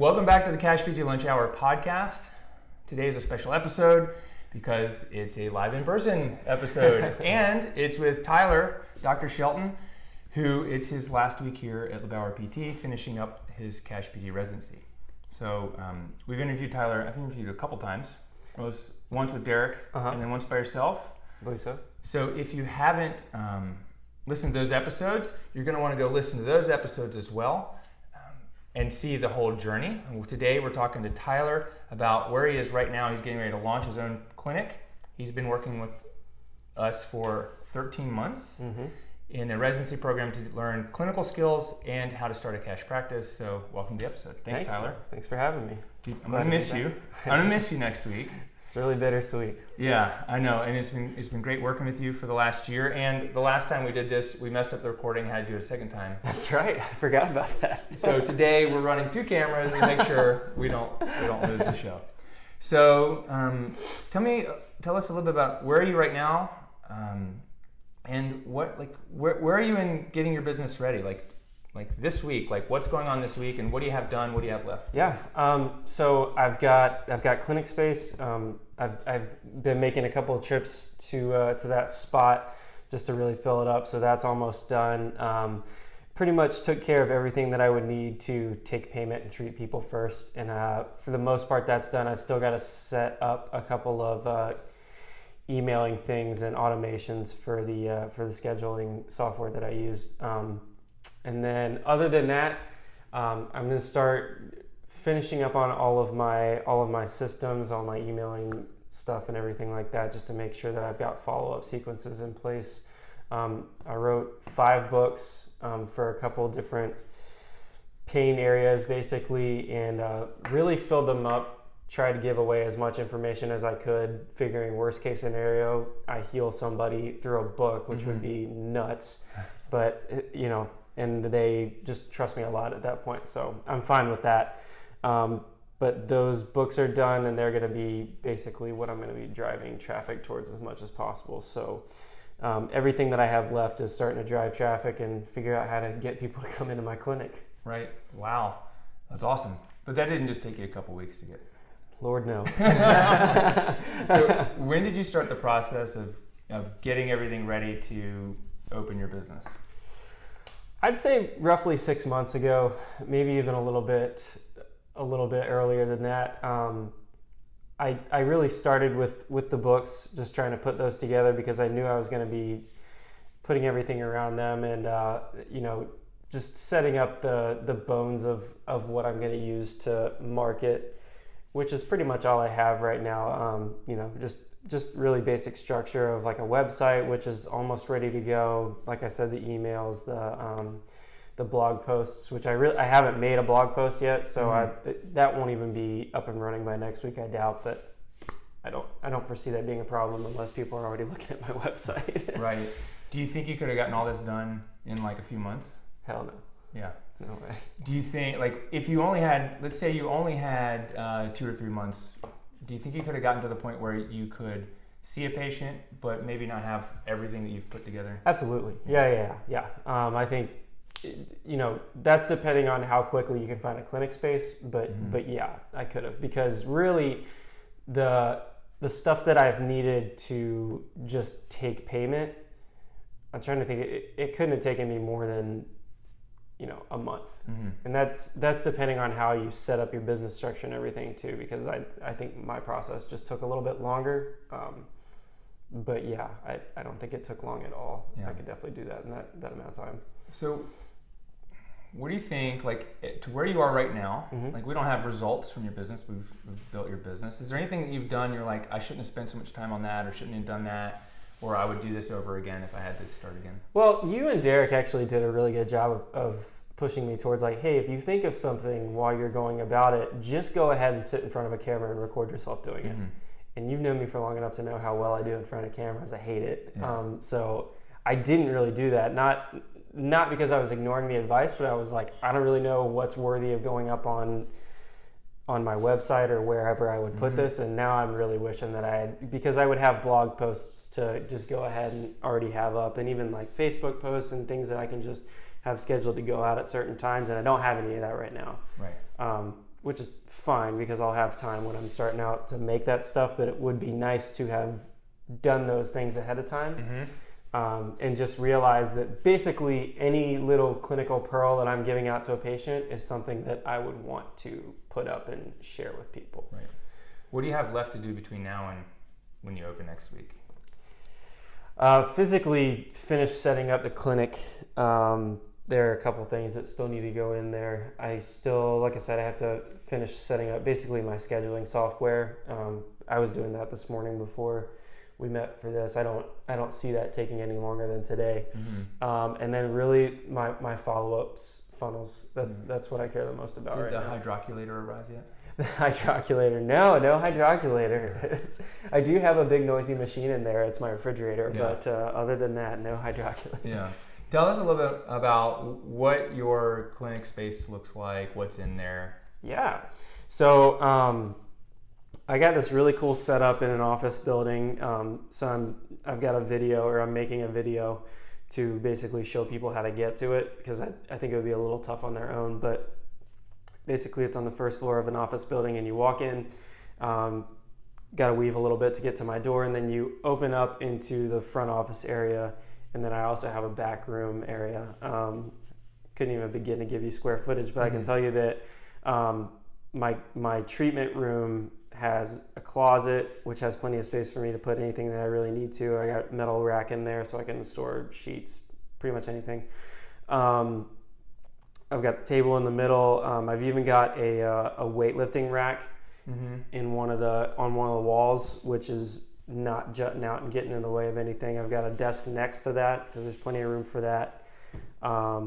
Welcome back to the CashPT Lunch Hour podcast. Today is a special episode because it's a live in-person episode and it's with Tyler, Dr. Shelton, who it's his last week here at LeBauer PT, finishing up his CashPT residency. So we've interviewed Tyler, I've interviewed a couple times. Once with Derek and then once by yourself. I believe so. So if you haven't listened to those episodes, you're going to want to go listen to those episodes as well. And see the whole journey. And today we're talking to Tyler about where he is right now. He's getting ready to launch his own clinic. He's been working with us for 13 months in a residency program to learn clinical skills and how to start a cash practice. So welcome to the episode. Thanks, Tyler. Thanks for having me. I'm gonna miss you. I'm gonna miss you next week. It's really bittersweet. Yeah, I know, and it's been great working with you for the last year. And the last time we did this, we messed up the recording, had to do it a second time. That's right. I forgot about that. So today we're running two cameras to make sure we don't lose the show. So tell us a little bit about where are you right now, and where are you in getting your business ready? Like this week, like what's going on this week, and what do you have done? What do you have left? Yeah. So I've got clinic space. I've been making a couple of trips to that spot just to really fill it up. So that's almost done. Pretty much took care of everything that I would need to take payment and treat people first. And for the most part, that's done. I've still got to set up a couple of emailing things and automations for the scheduling software that I used. And then other than that, I'm going to start finishing up on all of my systems, all my emailing stuff and everything like that, just to make sure that I've got follow-up sequences in place. I wrote 5 books for a couple different pain areas basically, and really filled them up, tried to give away as much information as I could, figuring worst case scenario, I heal somebody through a book, which would be nuts. But, and they just trust me a lot at that point, so I'm fine with that. But those books are done, and they're going to be basically what I'm going to be driving traffic towards as much as possible. So everything that I have left is starting to drive traffic and figure out how to get people to come into my clinic. Right. Wow. That's awesome. But that didn't just take you a couple weeks to get. Lord, no. So when did you start the process of getting everything ready to open your business? I'd say roughly 6 months ago, maybe even a little bit earlier than that. I really started with the books, just trying to put those together because I knew I was going to be putting everything around them and just setting up the bones of what I'm going to use to market, which is pretty much all I have right now. Just really basic structure of like a website, which is almost ready to go. Like I said, the emails, the blog posts, which I haven't made a blog post yet, so that won't even be up and running by next week, I doubt. But I don't foresee that being a problem unless people are already looking at my website. Right. Do you think you could have gotten all this done in like a few months? Hell no. Yeah. No way. Do you think, like, if you only had, let's say you only had 2 or 3 months, do you think you could have gotten to the point where you could see a patient, but maybe not have everything that you've put together? Absolutely. Yeah. I think, that's depending on how quickly you can find a clinic space, but yeah, I could have, because really the stuff that I've needed to just take payment, I'm trying to think, it couldn't have taken me more than a month. And that's depending on how you set up your business structure and everything too, because I think my process just took a little bit longer. But yeah, I don't think it took long at all. Yeah. I could definitely do that in that amount of time. So what do you think, like, to where you are right now, like, we don't have results from your business, we've built your business. Is there anything that you've done you're like, I shouldn't have spent so much time on that, or shouldn't have done that, or I would do this over again if I had to start again? Well, you and Derek actually did a really good job of pushing me towards like, hey, if you think of something while you're going about it, just go ahead and sit in front of a camera and record yourself doing it. And you've known me for long enough to know how well I do in front of cameras. I hate it. Yeah. So I didn't really do that. Not because I was ignoring the advice, but I was like, I don't really know what's worthy of going up on my website or wherever I would put this. And now I'm really wishing that because I would have blog posts to just go ahead and already have up, and even like Facebook posts and things that I can just have scheduled to go out at certain times. And I don't have any of that right now. Right. which is fine because I'll have time when I'm starting out to make that stuff, but it would be nice to have done those things ahead of time. And just realize that basically any little clinical pearl that I'm giving out to a patient is something that I would want to put up and share with people. Right. What do you have left to do between now and when you open next week? Physically finish setting up the clinic. There are a couple things that still need to go in there. I still, like I said, I have to finish setting up basically my scheduling software. I was doing that this morning before we met for this. I don't see that taking any longer than today. And then really my follow-ups funnels. That's what I care the most about right now. Did the hydroculator arrive yet? The hydroculator. No hydroculator. I do have a big noisy machine in there. It's my refrigerator, but other than that, no hydroculator. Yeah. Tell us a little bit about what your clinic space looks like, what's in there. Yeah. So I got this really cool setup in an office building. So I've got a video, or I'm making a video to basically show people how to get to it, because I think it would be a little tough on their own. But basically it's on the first floor of an office building, and you walk in, got to weave a little bit to get to my door, and then you open up into the front office area. And then I also have a back room area. Couldn't even begin to give you square footage, but I can tell you that my treatment room has a closet, which has plenty of space for me to put anything that I really need to. I got a metal rack in there so I can store sheets, pretty much anything. I've got the table in the middle. I've even got a weightlifting rack on one of the walls, which is not jutting out and getting in the way of anything. I've got a desk next to that because there's plenty of room for that. A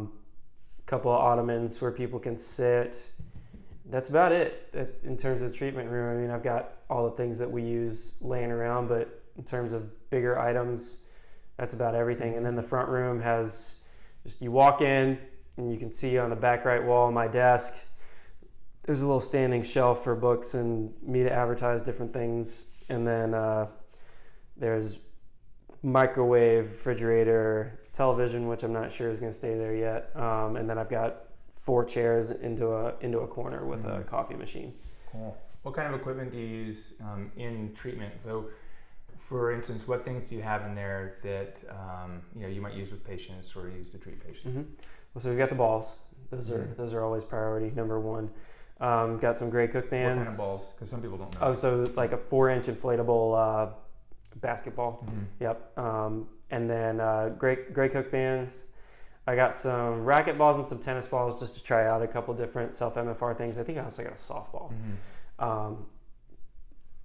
couple of ottomans where people can sit. That's about it in terms of the treatment room. I mean, I've got all the things that we use laying around, but in terms of bigger items, that's about everything. And then the front room has just, you walk in and you can see on the back right wall of my desk, there's a little standing shelf for books and me to advertise different things. And then there's microwave, refrigerator, television, which I'm not sure is going to stay there yet. And then I've got 4 chairs into a corner with a coffee machine. Cool. What kind of equipment do you use in treatment? So, for instance, what things do you have in there that you might use with patients or use to treat patients? Well, so we've got the balls. Those are always priority number one. Got some Grey Cook bands. What kind of balls? Because some people don't know. Oh, so like a 4-inch inflatable basketball. Yep. And then Grey Cook bands. I got some racket balls and some tennis balls just to try out a couple different self-MFR things. I think I also got a softball.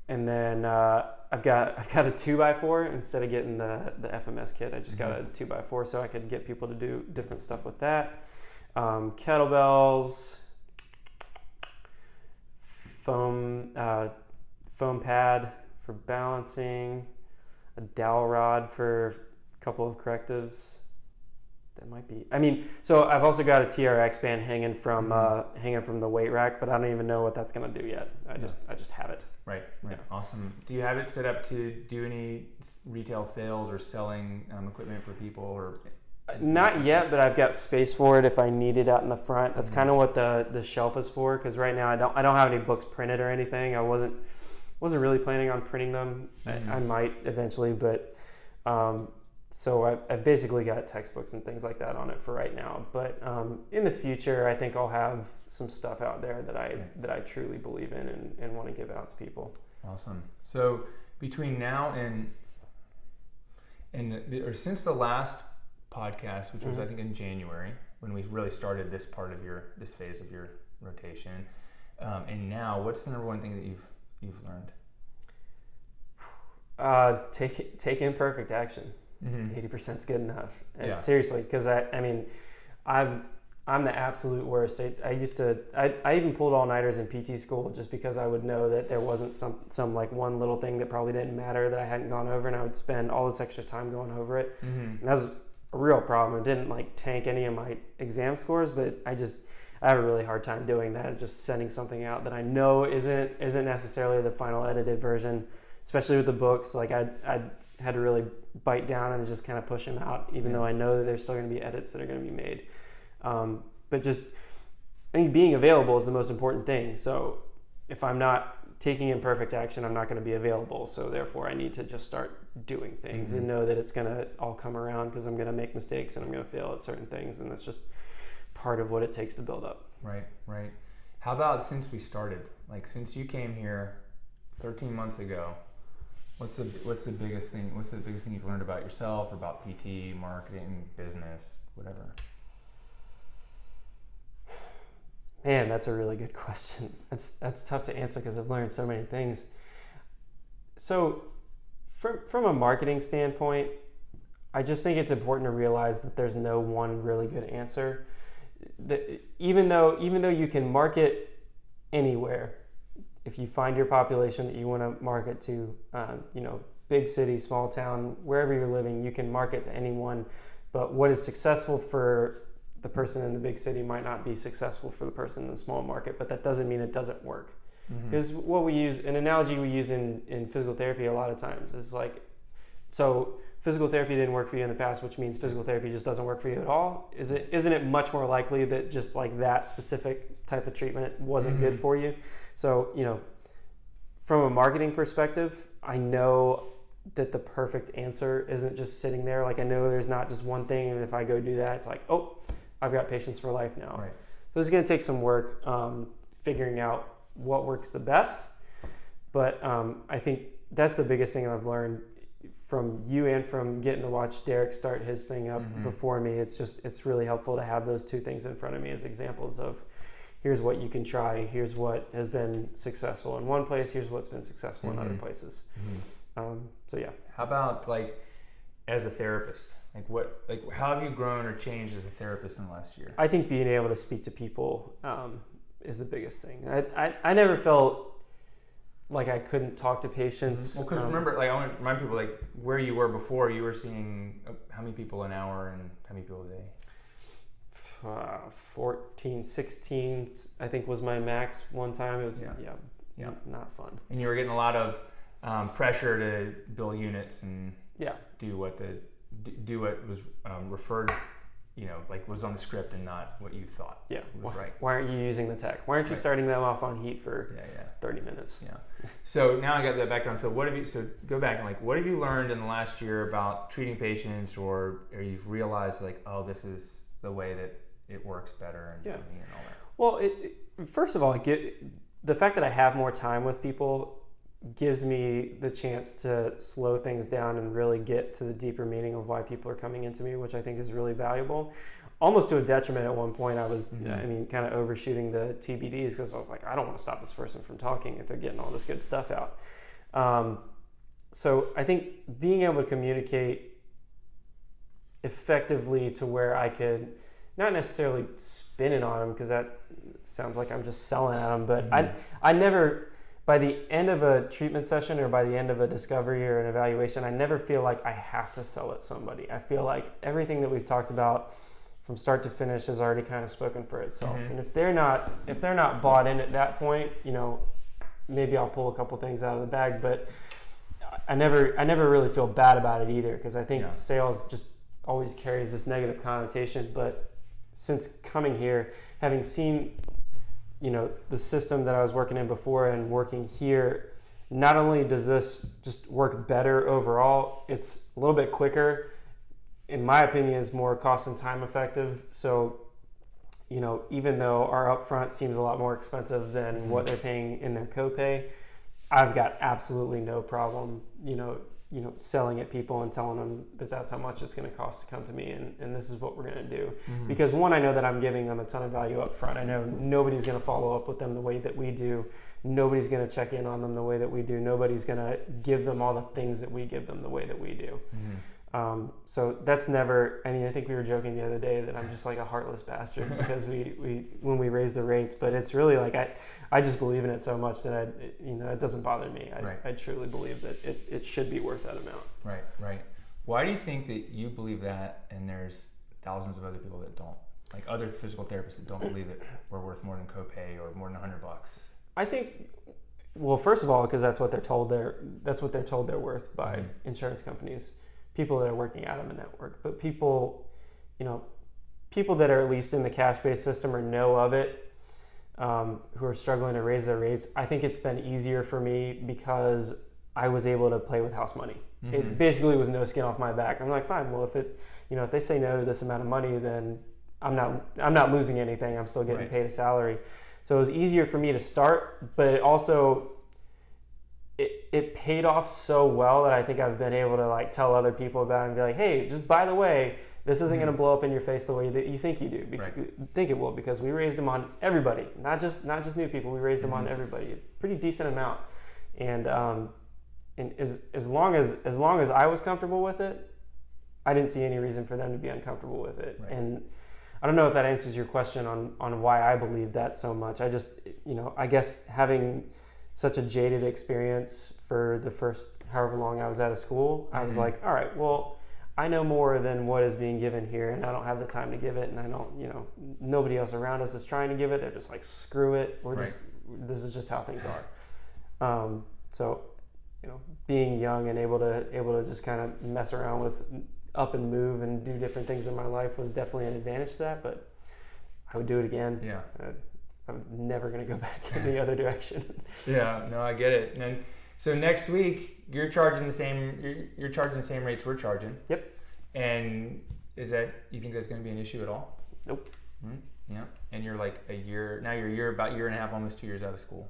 And then I've got a 2x4 instead of getting the FMS kit. I just got a 2x4 so I could get people to do different stuff with that. Kettlebells, foam pad for balancing, a dowel rod for a couple of correctives. That might be. I mean, so I've also got a TRX band hanging from the weight rack, but I don't even know what that's gonna do yet. I just have it. Right. Yeah. Awesome. Do you have it set up to do any retail sales or selling equipment for people or? Not yet, but I've got space for it if I need it out in the front. That's kind of what the shelf is for, because right now I don't have any books printed or anything. I wasn't really planning on printing them. I might eventually, but so I've basically got textbooks and things like that on it for right now. But in the future, I think I'll have some stuff out there that I truly believe in and want to give out to people. Awesome. So between now or since the last podcast, which was I think in January, when we really started this part of this phase of your rotation, and now, what's the number one thing that you've learned? Take imperfect action. 80% is good enough. And Yeah. seriously, because I'm the absolute worst. I even pulled all-nighters in PT school just because I would know that there wasn't some like one little thing that probably didn't matter that I hadn't gone over, and I would spend all this extra time going over it. And that was a real problem. It didn't like tank any of my exam scores, but I have a really hard time doing that. Just sending something out that I know isn't necessarily the final edited version, especially with the books. Like I had to really bite down and just kind of push them out, even though I know that there's still going to be edits that are going to be made. But just I think being available is the most important thing. So if I'm not taking imperfect action, I'm not going to be available. So therefore I need to just start doing things and know that it's going to all come around, because I'm going to make mistakes and I'm going to fail at certain things. And that's just part of what it takes to build up. Right. How about since we started, like since you came here 13 months ago, what's the biggest thing you've learned about yourself or about PT, marketing, business, whatever? Man, that's a really good question. That's tough to answer because I've learned so many things. So from a marketing standpoint, I just think it's important to realize that there's no one really good answer. That even though you can market anywhere, if you find your population that you want to market to, big city, small town, wherever you're living, you can market to anyone. But what is successful for the person in the big city might not be successful for the person in the small market, but that doesn't mean it doesn't work. Because what we use, an analogy we use in physical therapy a lot of times is like, so physical therapy didn't work for you in the past, which means physical therapy just doesn't work for you at all. Isn't it much more likely that just like that specific type of treatment wasn't good for you? So, from a marketing perspective, I know that the perfect answer isn't just sitting there. Like I know there's not just one thing, and if I go do that, it's like, oh, I've got patients for life now. Right. So it's going to take some work figuring out what works the best. But I think that's the biggest thing I've learned from you and from getting to watch Derek start his thing up before me. It's really helpful to have those two things in front of me as examples of here's what you can try, here's what has been successful in one place, here's what's been successful in other places. So yeah. How about like as a therapist? How have you grown or changed as a therapist in the last year? I think being able to speak to people is the biggest thing. I never felt like I couldn't talk to patients. Well, because remember, I want to remind people, where you were before, you were seeing how many people an hour and how many people a day? 14, 16, I think was my max one time. It was not fun. And you were getting a lot of pressure to bill units and do what was referred, was on the script and not what you thought was right. Why aren't you using the tech? Why aren't you starting them off on heat for 30 minutes? Yeah. So now I got that background. So go back and what have you learned in the last year about treating patients, or you've realized this is the way that it works better and for me and all that? Well, first of all, the fact that I have more time with people gives me the chance to slow things down and really get to the deeper meaning of why people are coming into me, which I think is really valuable. Almost to a detriment at one point. I was, kind of overshooting the TBDs because I was like, I don't want to stop this person from talking if they're getting all this good stuff out. So I think being able to communicate effectively to where I could not necessarily spin it on them, because that sounds like I'm just selling at them, but I never, by the end of a treatment session or by the end of a discovery or an evaluation, I never feel like I have to sell at somebody. I feel like everything that we've talked about from start to finish has already kind of spoken for itself. And if they're not bought in at that point, maybe I'll pull a couple things out of the bag, but I never really feel bad about it either, because I think sales just always carries this negative connotation. But since coming here, having seen the system that I was working in before and working here, not only does this just work better overall, it's a little bit quicker. In my opinion, it's more cost and time effective. So, even though our upfront seems a lot more expensive than what they're paying in their copay, I've got absolutely no problem, selling at people and telling them that that's how much it's going to cost to come to me, and this is what we're going to do. Because one, I know that I'm giving them a ton of value up front. I know nobody's going to follow up with them the way that we do. Nobody's going to check in on them the way that we do. Nobody's going to give them all the things that we give them the way that we do. So that's never, I think we were joking the other day that I'm just like a heartless bastard because when we raise the rates, but it's really like, I just believe in it so much that it doesn't bother me. I truly believe that it should be worth that amount. Right. Why do you think that you believe that and there's thousands of other people that don't? Like other physical therapists that don't believe that we're worth more than copay or more than $100? I think, well, first of all, because that's what they're told they're worth by insurance companies. People that are working out of the network, but people that are at least in the cash-based system or know of it, who are struggling to raise their rates. I think it's been easier for me because I was able to play with house money. Mm-hmm. It basically was no skin off my back. I'm like, fine, well, if they say no to this amount of money, then I'm not losing anything. I'm still getting paid a salary. So it was easier for me to start, but it also it paid off so well that I think I've been able to like tell other people about it and be like, hey, just by the way, this isn't going to blow up in your face the way that you think you do. Think it will, because we raised them on everybody, not just new people. We raised them on everybody, a pretty decent amount. And as long as I was comfortable with it, I didn't see any reason for them to be uncomfortable with it. Right. And I don't know if that answers your question on why I believe that so much. I just, I guess having such a jaded experience for the first however long I was out of school, I was like, all right, well, I know more than what is being given here, and I don't have the time to give it, and I don't, nobody else around us is trying to give it. They're just like, screw it. This is just how things are. So, being young and able to just kind of mess around with up and move and do different things in my life was definitely an advantage to that, but I would do it again. Yeah. I'm never going to go back in the other direction. Yeah, no, I get it. And so next week you're charging the same rates we're charging. Yep. And you think that's going to be an issue at all? Nope. Mm-hmm. Yeah. And you're like about a year and a half, almost 2 years out of school.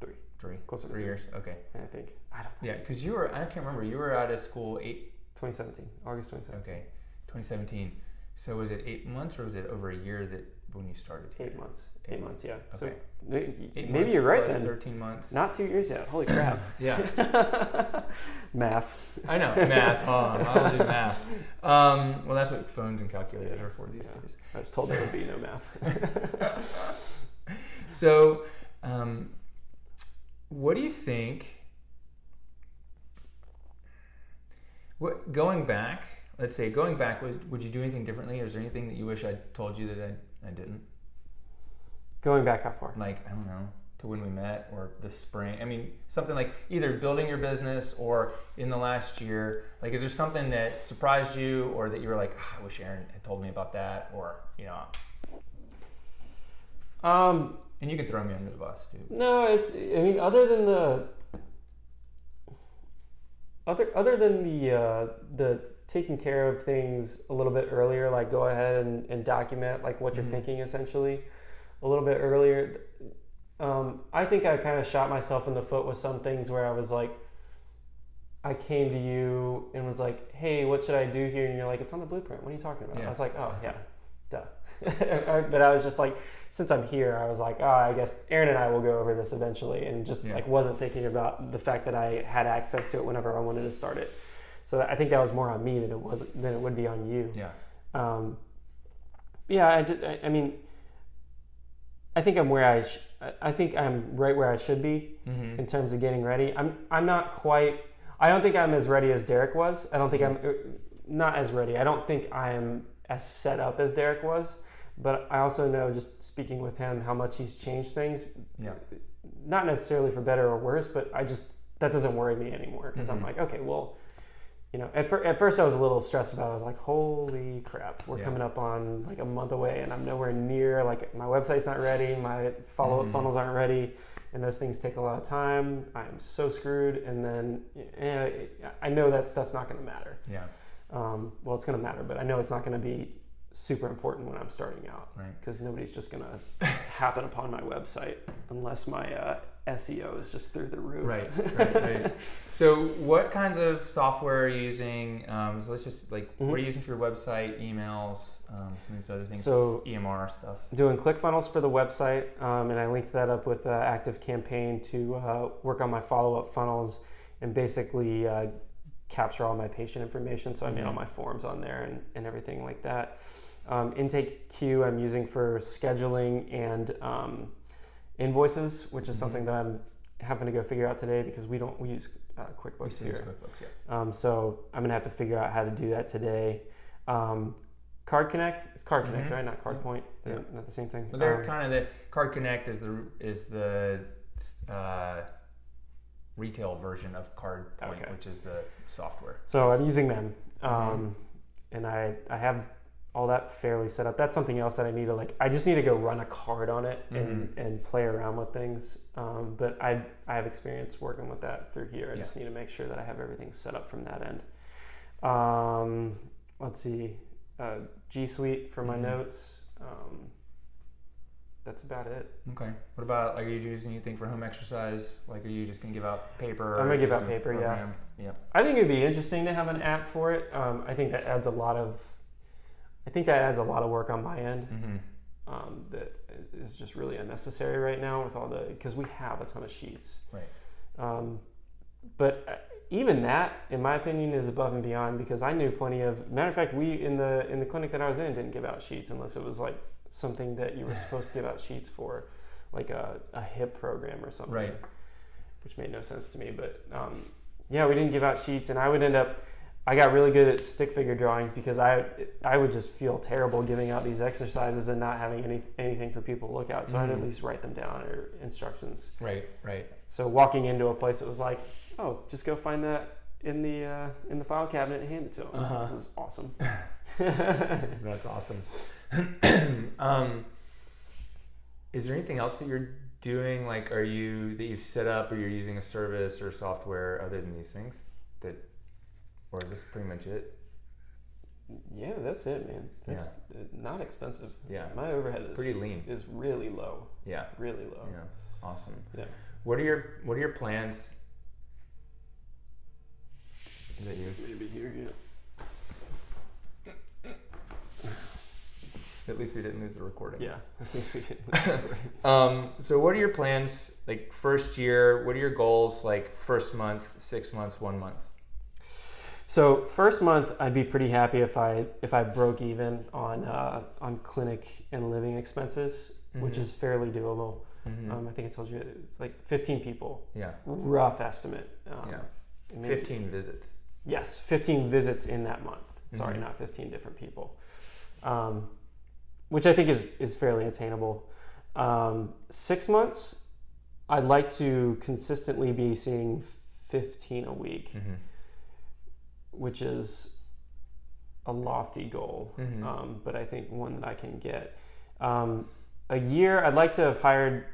Three. Closer to 3 years. Okay. I think. I don't know. Yeah, because I can't remember. You were out of school 2017, August 2017. Okay, 2017. So was it 8 months or was it over a year that when you started? 8 months. 8 months, yeah. Okay. So maybe you're right then. 13 months. Not 2 years yet. Holy crap. Yeah. Math. I know, math. I'll do math. Well, that's what phones and calculators are for these days. I was told there would be no math. So, what do you think? Going back, would you do anything differently? Or is there anything that you wish I'd told you that I didn't? Going back how far? Like, I don't know, to when we met or the spring. I mean, something like either building your business or in the last year. Like, is there something that surprised you or that you were like, I wish Aaron had told me about that? Or, and you can throw me under the bus too. No, other than the taking care of things a little bit earlier, like go ahead and document like what you're thinking essentially a little bit earlier. I think I kind of shot myself in the foot with some things where I was like, I came to you and was like, hey, what should I do here? And you're like, it's on the blueprint. What are you talking about? Yeah. I was like, oh yeah, duh. But I was just like, since I'm here, I was like, I guess Aaron and I will go over this eventually, and just like wasn't thinking about the fact that I had access to it whenever I wanted to start it. So I think that was more on me than it would be on you. Yeah. I think I'm I think I'm right where I should be in terms of getting ready. I'm not quite. I don't think I'm as ready as Derek was. I don't think I'm not as ready. I don't think I'm as set up as Derek was. But I also know, just speaking with him, how much he's changed things. Yeah. Not necessarily for better or worse, but that doesn't worry me anymore, because I'm like, okay, well, at first I was a little stressed about it. I was like, holy crap, we're coming up on like a month away and I'm nowhere near, like my website's not ready, my follow-up funnels aren't ready, and those things take a lot of time. I'm so screwed. And then I know that stuff's not going to matter. Yeah. Well, it's going to matter, but I know it's not going to be super important when I'm starting out, right? Because nobody's just gonna happen upon my website unless my SEO is just through the roof. Right. So what kinds of software are you using? So let's just what are you using for your website, emails, some of these other things, so EMR stuff? Doing ClickFunnels for the website, and I linked that up with ActiveCampaign to work on my follow-up funnels and basically capture all my patient information. So I made all my forms on there and everything like that. Intake queue I'm using for scheduling and invoices, which is something that I'm having to go figure out today, because we use QuickBooks here. So I'm gonna have to figure out how to do that today. Card Connect, it's Card Connect, right? Not Card Point. They're not the same thing. Well, they're kind of the Card Connect is the retail version of Card Point, which is the software. So I'm using them, and I have all that fairly set up. That's something else that I need to I just need to go run a card on it and play around with things. But I have experience working with that through here. I just need to make sure that I have everything set up from that end. Let's see, G Suite for my notes. That's about it. Okay. What about, are you using anything for home exercise? Are you just gonna give out paper? I'm gonna give out paper, program? Yeah. I think it'd be interesting to have an app for it. I think that adds a lot of work on my end. That is just really unnecessary right now with because we have a ton of sheets. Right. But even that, in my opinion, is above and beyond, because I knew plenty of. Matter of fact, we in the clinic that I was in didn't give out sheets unless it was something that you were supposed to give out sheets for, a hip program or something. Right. Which made no sense to me, but we didn't give out sheets, and I got really good at stick figure drawings because I would just feel terrible giving out these exercises and not having anything for people to look at. So I'd at least write them down, or instructions. Right. So walking into a place, it was just go find that in the file cabinet and hand it to them. It was awesome. That's awesome. Is there anything else that you're doing? That you've set up, or you're using a service or software other than these things or is this pretty much it? Yeah, that's it, man. It's not expensive. Yeah. My overhead is pretty lean. Is really low. Yeah. Really low. Yeah. Awesome. Yeah. What are your plans? Is that you? Maybe here, yeah. At least we didn't lose the recording. Yeah, at least we didn't lose the recording. So what are your plans, first year? What are your goals, first month, 6 months, 1 month? So first month, I'd be pretty happy if I broke even on clinic and living expenses, which is fairly doable. I think I told you it's 15 people. Yeah. Rough estimate. 15 visits. Yes, 15 visits in that month. Sorry, not 15 different people. Which I think is fairly attainable. 6 months, I'd like to consistently be seeing 15 a week, which is a lofty goal, but I think one that I can get. A year, I'd like to have hired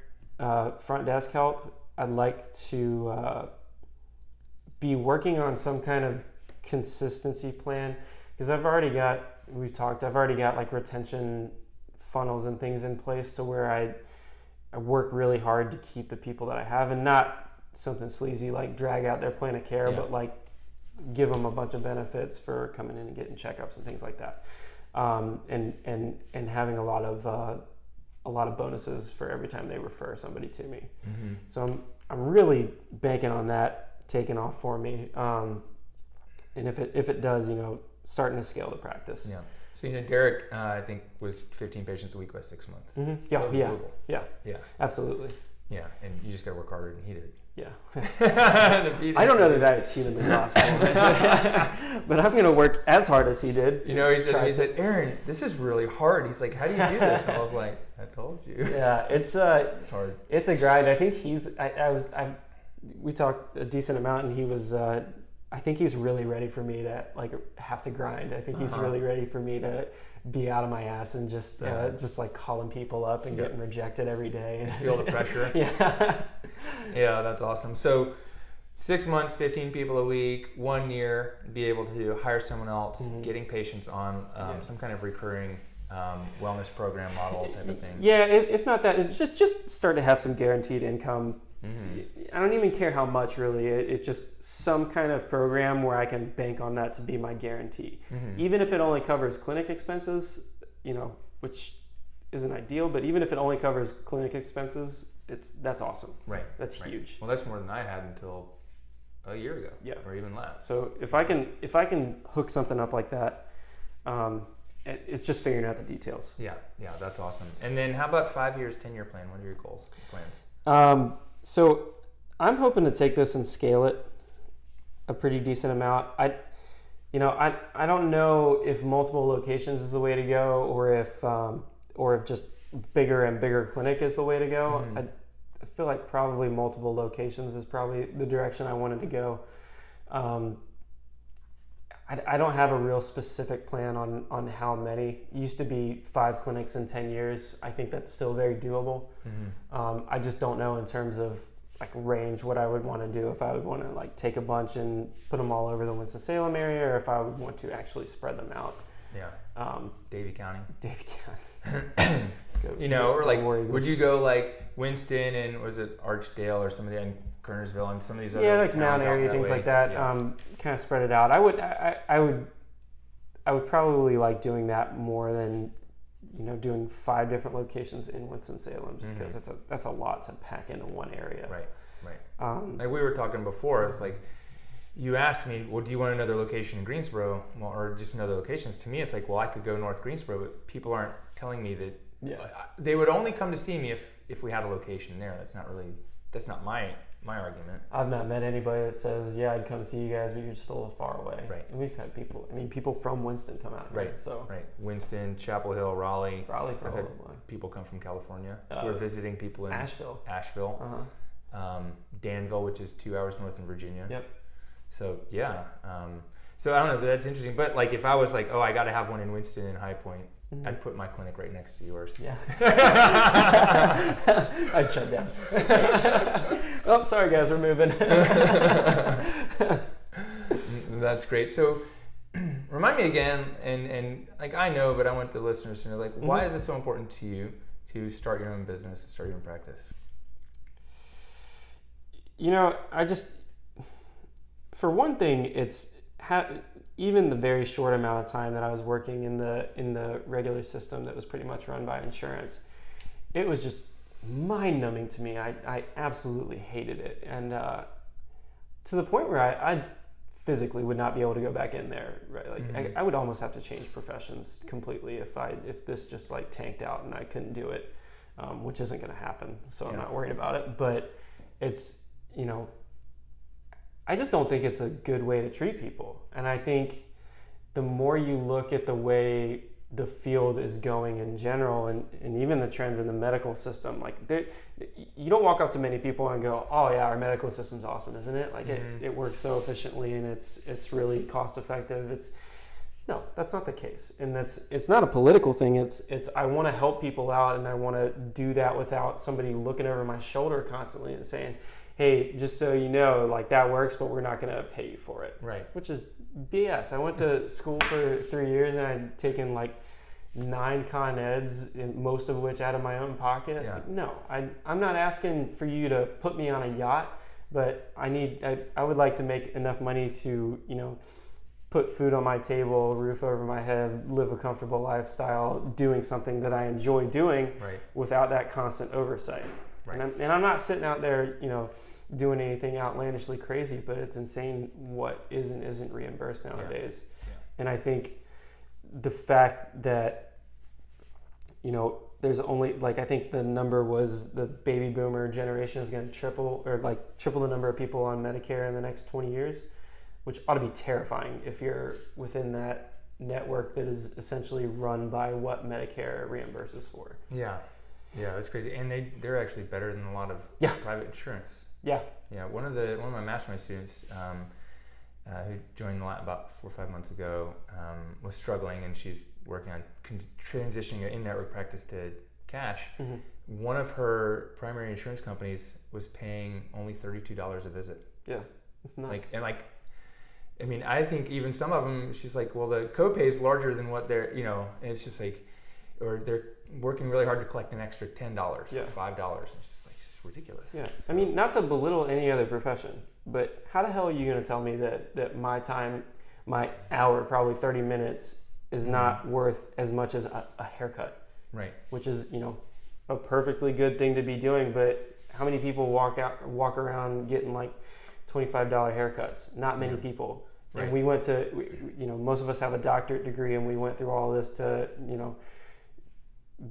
front desk help. I'd like to be working on some kind of consistency plan, because I've already got retention funnels and things in place to where I work really hard to keep the people that I have, and not something sleazy like drag out their plan of care, but give them a bunch of benefits for coming in and getting checkups and things like that, and having a lot of bonuses for every time they refer somebody to me. So I'm really banking on that taking off for me, and if it does, starting to scale the practice. Yeah. So Derek, I think, was 15 patients a week by 6 months. Yeah, absolutely. Yeah, and you just got to work harder than he did. Yeah. I don't know that is humanly possible, but I'm going to work as hard as he did. He said, Aaron, this is really hard. He's like, how do you do this? And I was like, I told you. Yeah, it's hard. It's a grind. I think we talked a decent amount, and he was. I think he's really ready for me to have to grind. I think he's really ready for me to be out of my ass and just calling people up and getting rejected every day and feel the pressure. Yeah, that's awesome. So 6 months, 15 people a week, 1 year, be able to hire someone else, getting patients on some kind of recurring wellness program model type of thing. Yeah, if not that, just start to have some guaranteed income. I don't even care how much, really. It's just some kind of program where I can bank on that to be my guarantee. Even if it only covers clinic expenses, which isn't ideal, but even if it only covers clinic expenses, that's awesome. Right. That's huge. Well, that's more than I had until a year ago. Yeah. Or even less. So if I can hook something up like that, it's just figuring out the details. Yeah, that's awesome. And then how about 5 years, 10-year plan? What are your goals, plans? So I'm hoping to take this and scale it a pretty decent amount. I don't know if multiple locations is the way to go, or if just bigger and bigger clinic is the way to go. I feel like probably multiple locations is probably the direction I wanted to go. I don't have a real specific plan on how many. It used to be 5 clinics in 10 years. I think that's still very doable. I just don't know in terms of like range what I would want to do, if I would want to like take a bunch and put them all over the Winston-Salem area, or if I would want to actually spread them out. Yeah. Davie County. Davie County. Or like, would you go like Winston and was it Archdale or some of the Kernersville and some of these other like Mount area, things like that. Kind of spread it out. I would probably like doing that more than doing 5 different locations in Winston-Salem, just because that's a lot to pack into one area. Right. Like we were talking before, it's like you asked me, well, do you want another location in Greensboro, or just another locations? To me, it's like, well, I could go North Greensboro, but people aren't telling me that. They would only come to see me if we had a location there. That's not my argument. I've not met anybody that says, yeah, I'd come see you guys, but you're just a little far away. Right. And we've had people from Winston come out here. Right. Winston, Chapel Hill, Raleigh. I've had people come from California who are visiting people in Asheville. Danville, which is 2 hours north in Virginia. Yep. So yeah. So I don't know, but that's interesting. But like if I was like, oh, I got to have one in Winston and High Point, I'd put my clinic right next to yours. Yeah. I'd shut down. Oh, sorry guys, we're moving. That's great. So remind me again, and like I know, but I want the listeners to know, like, why is this so important to you to start your own business, start your own practice? For one thing, it's even the very short amount of time that I was working in the regular system that was pretty much run by insurance, it was just mind-numbing to me. I absolutely hated it, and to the point where I physically would not be able to go back in there. Right, like I would almost have to change professions completely if this just like tanked out and I couldn't do it, which isn't going to happen. So I'm not worried about it. But it's I just don't think it's a good way to treat people. And I think the more you look at the way the field is going in general, and even the trends in the medical system, like you don't walk up to many people and go, oh yeah, our medical system's awesome, isn't it? Like it works so efficiently and it's really cost effective. No, that's not the case. And it's not a political thing. It's I want to help people out, and I want to do that without somebody looking over my shoulder constantly and saying, hey, just so you know, like that works, but we're not going to pay you for it. Right. Which is BS. I went to school for 3 years and I'd taken like 9 con eds, most of which out of my own pocket. Yeah. Like, no, I'm not asking for you to put me on a yacht, but I would like to make enough money to, put food on my table, roof over my head, live a comfortable lifestyle, doing something that I enjoy doing without that constant oversight. Right. And I'm not sitting out there, doing anything outlandishly crazy, but it's insane what is and isn't reimbursed nowadays. Yeah. And I think the fact that, there's only, like, I think the number was the baby boomer generation is going to triple the number of people on Medicare in the next 20 years, which ought to be terrifying if you're within that network that is essentially run by what Medicare reimburses for. Yeah. Yeah, that's crazy. And they're actually better than a lot of private insurance. Yeah. Yeah. One of my mastermind students who joined about 4 or 5 months ago was struggling, and she's working on transitioning an in-network practice to cash. Mm-hmm. One of her primary insurance companies was paying only $32 a visit. Yeah, it's nuts. I think even some of them, she's like, well, the copay is larger than what they're, and it's just like, or they're working really hard to collect an extra $10 or $5. It's ridiculous. Yeah, so. I mean, not to belittle any other profession, but how the hell are you going to tell me that my time, my hour, probably 30 minutes, is not worth as much as a haircut? Right. Which is, a perfectly good thing to be doing, but how many people walk around getting like $25 haircuts? Not many people. Right. And we went to, most of us have a doctorate degree, and we went through all this to,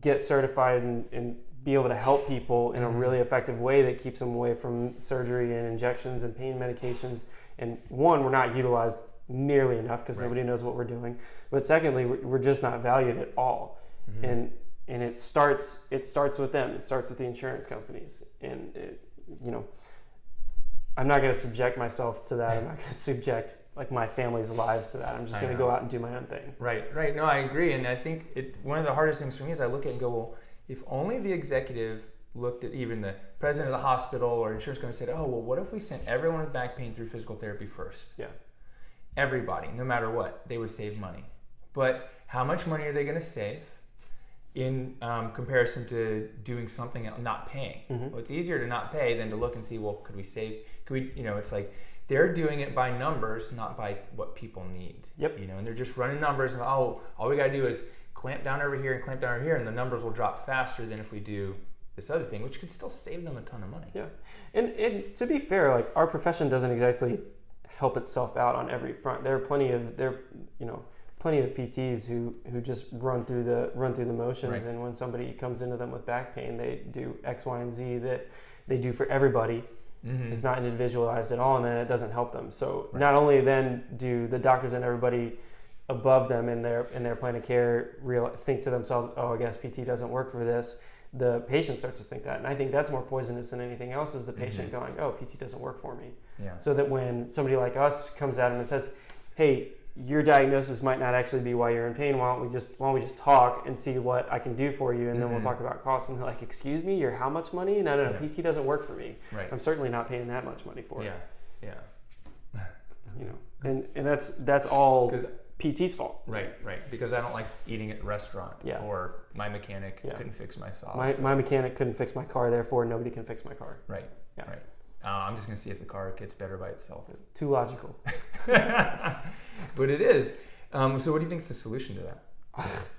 get certified and be able to help people in a really effective way that keeps them away from surgery and injections and pain medications. And one, we're not utilized nearly enough because nobody knows what we're doing. But secondly, we're just not valued at all. Mm-hmm. And it starts with them. It starts with the insurance companies. And I'm not going to subject myself to that. I'm not going to subject like my family's lives to that. I'm just going to go out and do my own thing. Right. No, I agree. And I think one of the hardest things for me is I look at it and go, well, if only the executive looked at even the president of the hospital or insurance company said, oh, well, what if we sent everyone with back pain through physical therapy first? Yeah. Everybody, no matter what, they would save money. But how much money are they going to save in comparison to doing something else, not paying? Mm-hmm. Well, it's easier to not pay than to look and see, well, could we save? Could we, it's like they're doing it by numbers, not by what people need. Yep. And they're just running numbers and, all we got to do is clamp down over here and clamp down over here, and the numbers will drop faster than if we do this other thing, which could still save them a ton of money. Yeah. And to be fair, like our profession doesn't exactly help itself out on every front. There are plenty of PTs who just run through the motions, right. And when somebody comes into them with back pain, they do X, Y, and Z that they do for everybody. Mm-hmm. It's not individualized at all, and then it doesn't help them. So right. Not only then do the doctors and everybody above them in their plan of care think to themselves, oh, I guess PT doesn't work for this. The patient starts to think that, and I think that's more poisonous than anything else, is the patient going, oh, PT doesn't work for me. Yeah. So that when somebody like us comes at them and says, hey, your diagnosis might not actually be why you're in pain, why don't we just talk and see what I can do for you, and then we'll talk about costs. And they're like, excuse me, you're how much money? No, PT doesn't work for me. Right. I'm certainly not paying that much money for it. Yeah. And that's all PT's fault. Right. Because I don't like eating at a restaurant. Yeah. Or my mechanic couldn't fix my sauce. My mechanic couldn't fix my car, therefore nobody can fix my car. Right. Yeah. Right. I'm just going to see if the car gets better by itself. Too logical. But it is. So what do you think is the solution to that?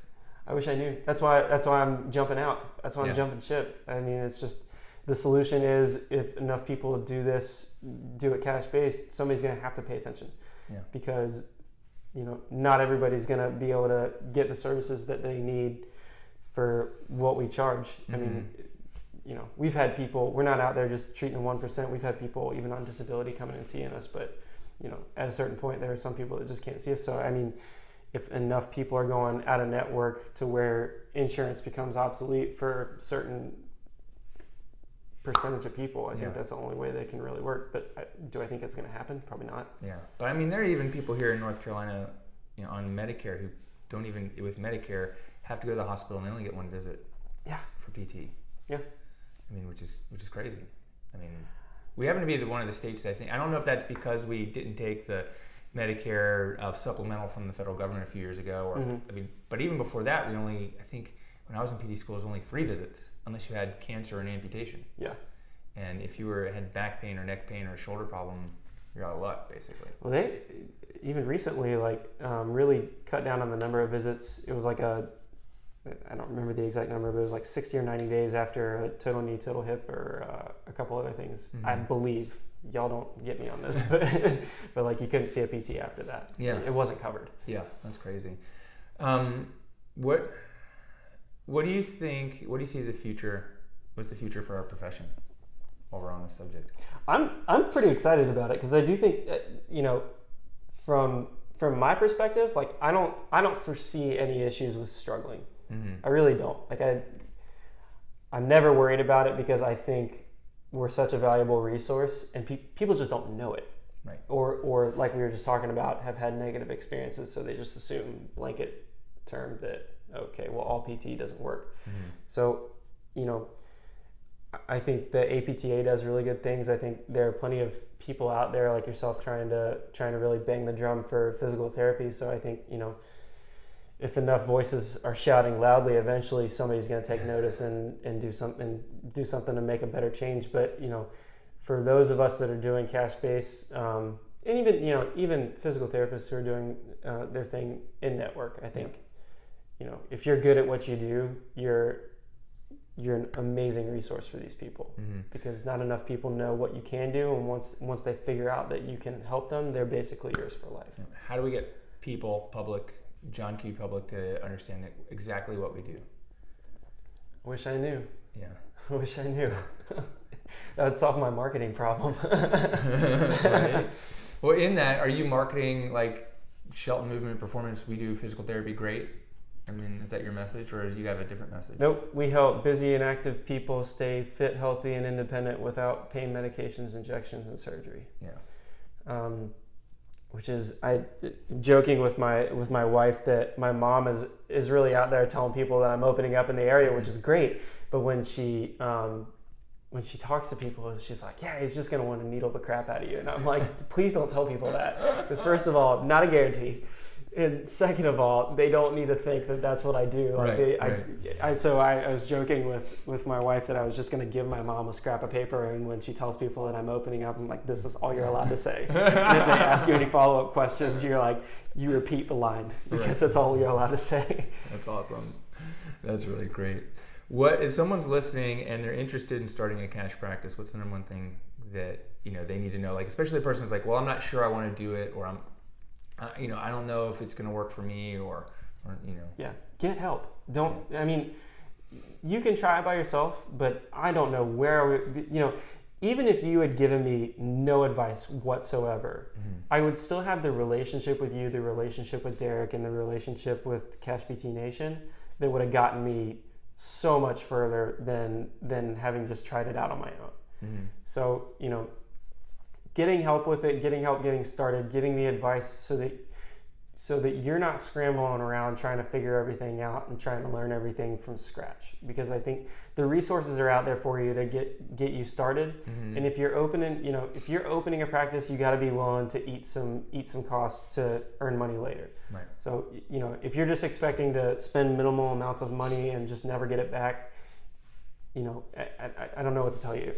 I wish I knew. That's why I'm jumping out. That's why I'm jumping ship. I mean, it's just, the solution is if enough people do it cash-based, somebody's going to have to pay attention. Yeah. Because, not everybody's going to be able to get the services that they need for what we charge. Mm-hmm. I mean, we've had people, we're not out there just treating the 1%. We've had people even on disability coming and seeing us, but at a certain point, there are some people that just can't see us. So, I mean, if enough people are going out of network to where insurance becomes obsolete for a certain percentage of people, I think that's the only way they can really work. But do I think it's going to happen? Probably not. Yeah. But I mean, there are even people here in North Carolina, on Medicare who don't even, with Medicare, have to go to the hospital and they only get one visit. Yeah. For PT. Yeah. I mean, which is crazy. I mean, we happen to be one of the states that I don't know if that's because we didn't take the Medicare supplemental from the federal government a few years ago, or but even before that, I think when I was in PT school, it was only 3 visits unless you had cancer or an amputation. Yeah. And if you had back pain or neck pain or a shoulder problem, you're out of luck, basically. Well, they even recently really cut down on the number of visits. It was like I don't remember the exact number, but it was like 60 or 90 days after a total knee, total hip, or a couple other things. Mm-hmm. I believe. Y'all don't get me on this, but like you couldn't see a PT after that. Yeah. It wasn't covered. Yeah, that's crazy. What do you think? What do you see the future? What's the future for our profession? While we're on this subject, I'm pretty excited about it because I do think from my perspective, like I don't foresee any issues with struggling. Mm-hmm. I really don't. Like I'm never worried about it because I think we're such a valuable resource, and people just don't know it. Right. Or like we were just talking about, have had negative experiences, so they just assume blanket term that okay, well all PT doesn't work. Mm-hmm. So, I think the APTA does really good things. I think there are plenty of people out there like yourself trying to really bang the drum for physical therapy. So I think, if enough voices are shouting loudly, eventually somebody's going to take notice and do something to make a better change. But, for those of us that are doing cash-based, and even physical therapists who are doing their thing in network, I think, if you're good at what you do, you're an amazing resource for these people, because not enough people know what you can do, and once they figure out that you can help them, they're basically yours for life. How do we get John Q. Public to understand exactly what we do? Wish I knew. Yeah. I wish I knew. That would solve my marketing problem. Right. Well, in that, are you marketing like Shelton Movement Performance? We do physical therapy great. I mean, is that your message, or do you have a different message? Nope. We help busy and active people stay fit, healthy, and independent without pain medications, injections, and surgery. Yeah. Which is, I joking with my wife that my mom is really out there telling people that I'm opening up in the area, which is great. But when she talks to people, she's like, yeah, he's just gonna want to needle the crap out of you. And I'm like, please don't tell people that, because first of all, not a guarantee. And second of all, they don't need to think that that's what I do. Like I was joking with my wife that I was just going to give my mom a scrap of paper, and when she tells people that I'm opening up, I'm like, this is all you're allowed to say. And if they ask you any follow-up questions, you're like, you repeat the line, because that's all you're allowed to say. That's awesome. That's really great. What if someone's listening and they're interested in starting a cash practice? What's the number one thing that they need to know? Like, especially the person's like, well, I'm not sure I want to do it, or I don't know if it's going to work for me, or. Yeah, get help. You can try it by yourself, but I don't know where, even if you had given me no advice whatsoever, I would still have the relationship with you, the relationship with Derek, and the relationship with CashPT Nation that would have gotten me so much further than having just tried it out on my own. So, getting help with it, getting started, getting the advice so that you're not scrambling around trying to figure everything out and trying to learn everything from scratch. Because I think the resources are out there for you to get you started. And if you're opening a practice, you got to be willing to eat some costs to earn money later. Right. So, if you're just expecting to spend minimal amounts of money and just never get it back, I don't know what to tell you.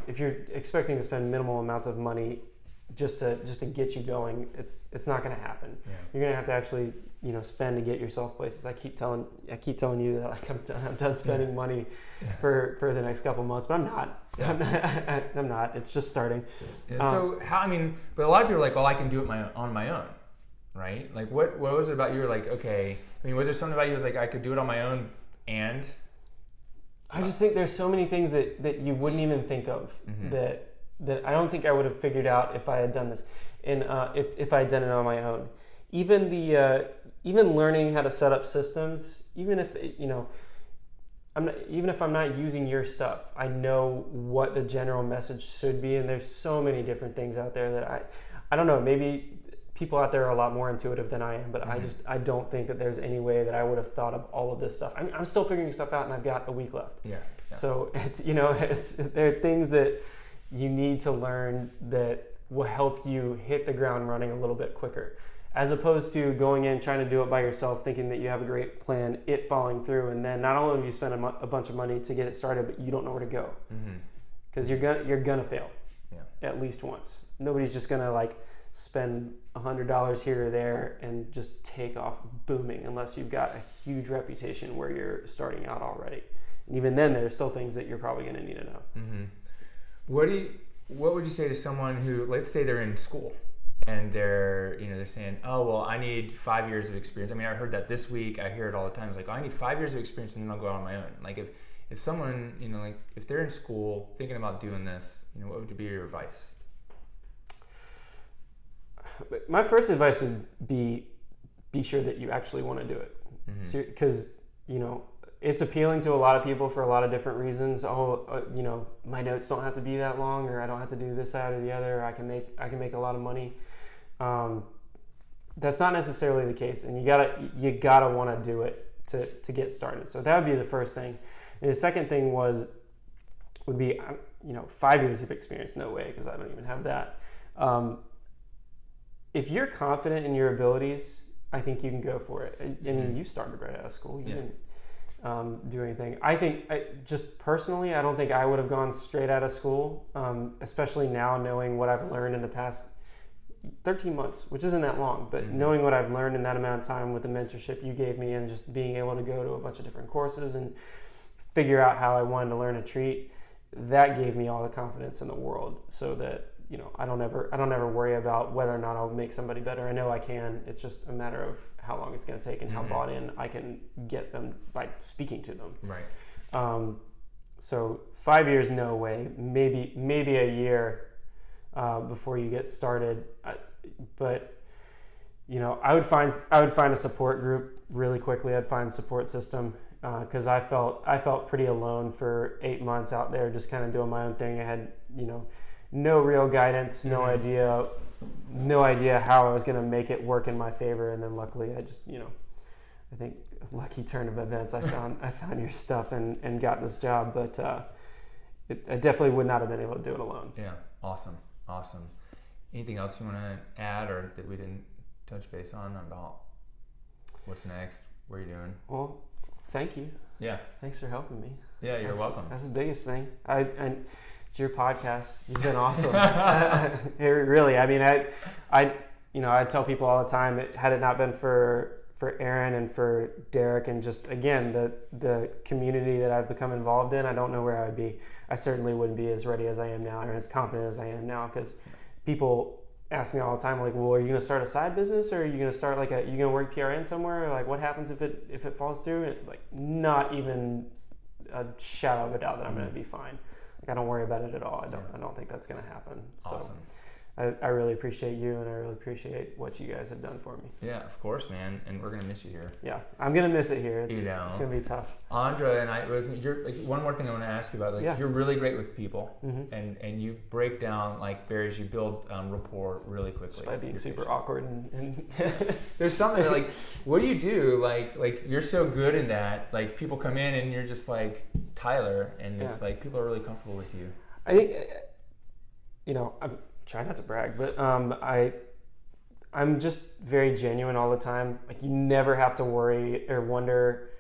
If you're expecting to spend minimal amounts of money just to get you going, it's not going to happen. Yeah. You're going to have to actually spend to get yourself places. I keep telling you that I'm done spending money for the next couple months, but I'm not. Yeah. I'm not. It's just starting. Yeah. But a lot of people are like, oh, I can do it on my own, right? Like, what was it about you? Like, okay, was there something about you that was like, I could do it on my own, and I just think there's so many things that you wouldn't even think of that I don't think I would have figured out if I had done this, and if I had done it on my own. Even even learning how to set up systems, even if I'm not using your stuff, I know what the general message should be, and there's so many different things out there that I don't know. Maybe people out there are a lot more intuitive than I am, but I don't think that there's any way that I would have thought of all of this stuff. I'm still figuring stuff out, and I've got a week left. Yeah. So there are things that you need to learn that will help you hit the ground running a little bit quicker, as opposed to going in trying to do it by yourself, thinking that you have a great plan, it falling through, and then not only do you spend a bunch of money to get it started, but you don't know where to go, because you're gonna fail at least once. Nobody's just gonna spend $100 here or there and just take off booming unless you've got a huge reputation where you're starting out already. And even then, there's still things that you're probably going to need to know. What would you say to someone who, let's say they're in school and they're saying, oh, well, I need 5 years of experience. I heard that this week. I hear it all the time. It's like, oh, I need 5 years of experience and then I'll go out on my own. Like if someone, if they're in school thinking about doing this, what would be your advice? My first advice would be sure that you actually want to do it, because it's appealing to a lot of people for a lot of different reasons. My notes don't have to be that long, or I don't have to do this, that, or the other. I can make a lot of money. That's not necessarily the case, and you gotta want to do it to get started. So that would be the first thing. And the second thing would be 5 years of experience. No way, because I don't even have that. If you're confident in your abilities, I think you can go for it. You started right out of school. You didn't do anything. I think, just personally, I don't think I would have gone straight out of school, especially now knowing what I've learned in the past 13 months, which isn't that long, but knowing what I've learned in that amount of time with the mentorship you gave me and just being able to go to a bunch of different courses and figure out how I wanted to learn a treat, that gave me all the confidence in the world, so that I don't ever worry about whether or not I'll make somebody better. I know I can. It's just a matter of how long it's going to take and how bought in I can get them by speaking to them. Right. So 5 years, no way. Maybe a year before you get started. But I would find a support group really quickly. I'd find a support system because I felt pretty alone for 8 months out there, just kind of doing my own thing. I had no real guidance, no idea how I was going to make it work in my favor. And then luckily, I just I think a lucky turn of events, I found your stuff and got this job. But I definitely would not have been able to do it alone. Yeah, awesome. Anything else you want to add, or that we didn't touch base on about what's next? What are you doing? Well, thank you. Yeah. Thanks for helping me. Yeah, you're welcome. That's the biggest thing. It's your podcast. You've been awesome. Really. I mean, I tell people all the time, had it not been for Aaron and for Derek and just, again, the community that I've become involved in, I don't know where I would be. I certainly wouldn't be as ready as I am now or as confident as I am now, because people ask me all the time, like, well, are you going to start a side business, or are you going to start you going to work PRN somewhere? Or like, what happens if it falls through? And like, not even a shadow of a doubt that I'm going to be fine. Like, I don't worry about it at all. I don't think that's going to happen. Awesome. So I really appreciate you, and I really appreciate what you guys have done for me. Yeah, of course, man. And we're gonna miss you here. Yeah, I'm gonna miss it here. It's gonna be tough. Andra and I, one more thing I want to ask you about. You're really great with people, and you break down barriers. You build rapport really quickly. Just by being super awkward and there's something what do you do? Like you're so good in that. Like, people come in and you're just like Tyler, and it's like people are really comfortable with you. I think I'm trying not to brag, but I'm just very genuine all the time. Like, you never have to worry or wonder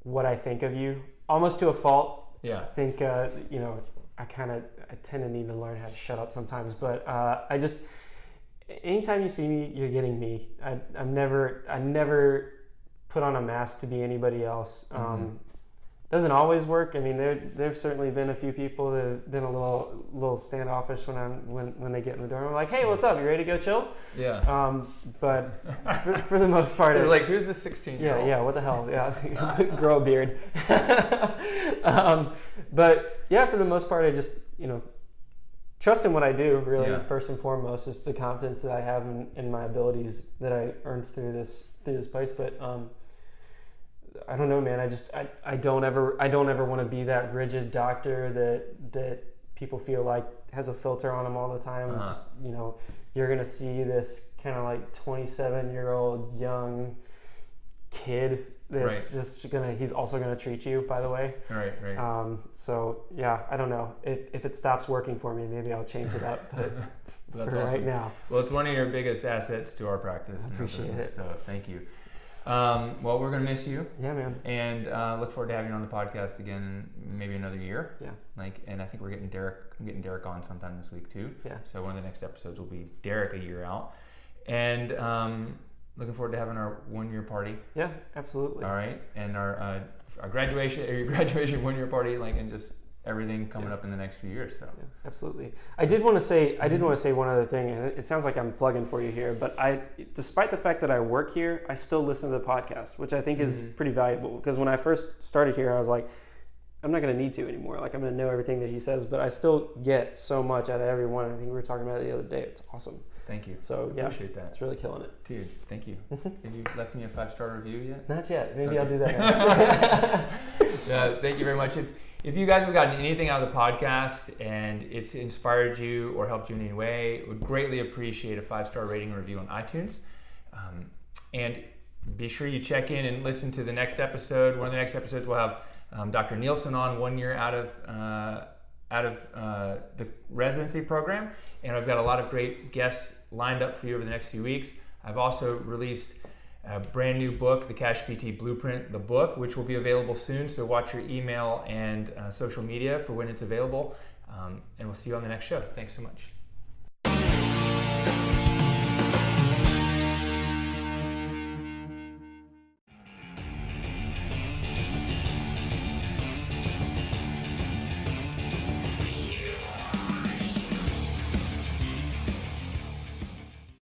what I think of you, almost to a fault. Yeah. I think I tend to need to learn how to shut up sometimes, but anytime you see me, you're getting me. I never put on a mask to be anybody else. Doesn't always work. I mean, there've certainly been a few people that have been a little standoffish when they get in the door. I'm like, hey, what's up? You ready to go chill? Yeah. But for the most part, they're like, who's this 16-year-old? Yeah. What the hell? Yeah. Grow a beard. But yeah, for the most part, I just trust in what I do. Really, first and foremost, is the confidence that I have in my abilities that I earned through this place. But I don't know, man. I don't ever want to be that rigid doctor that people feel like has a filter on them all the time. You're gonna see this kind of like 27-year-old young kid that's just he's also gonna treat you, by the way. Right. So yeah, I don't know. If it stops working for me, maybe I'll change it up. But that's for awesome. right now. Well, it's one of your biggest assets to our practice. I appreciate it. So thank you. Well, we're gonna miss you. Yeah, man. And look forward to having you on the podcast again, maybe another year. Yeah. And I think I'm getting Derek on sometime this week too. Yeah. So one of the next episodes will be Derek a year out, and looking forward to having our 1-year party. Yeah, absolutely. All right, and our graduation, or your graduation 1-year party, and just everything coming up in the next few years. So yeah, absolutely. I did want to say one other thing, and it sounds like I'm plugging for you here, but despite the fact that I work here, I still listen to the podcast, which I think is pretty valuable, because when I first started here, I was like, I'm not going to need to anymore. Like, I'm going to know everything that he says, but I still get so much out of everyone. I think we were talking about it the other day. It's awesome. Thank you. So yeah, appreciate that. It's really killing it. Dude, thank you. Have you left me a 5-star review yet? Not yet. Maybe I'll do that next. Thank you very much. If you guys have gotten anything out of the podcast and it's inspired you or helped you in any way, would greatly appreciate a 5-star rating and review on iTunes. And be sure you check in and listen to the next episode. One of the next episodes we'll have Dr. Nielsen on, 1 year out of the residency program, and I've got a lot of great guests lined up for you over the next few weeks. I've also released a brand new book, the CashPT Blueprint, the book, which will be available soon. So watch your email and social media for when it's available, and we'll see you on the next show. Thanks so much.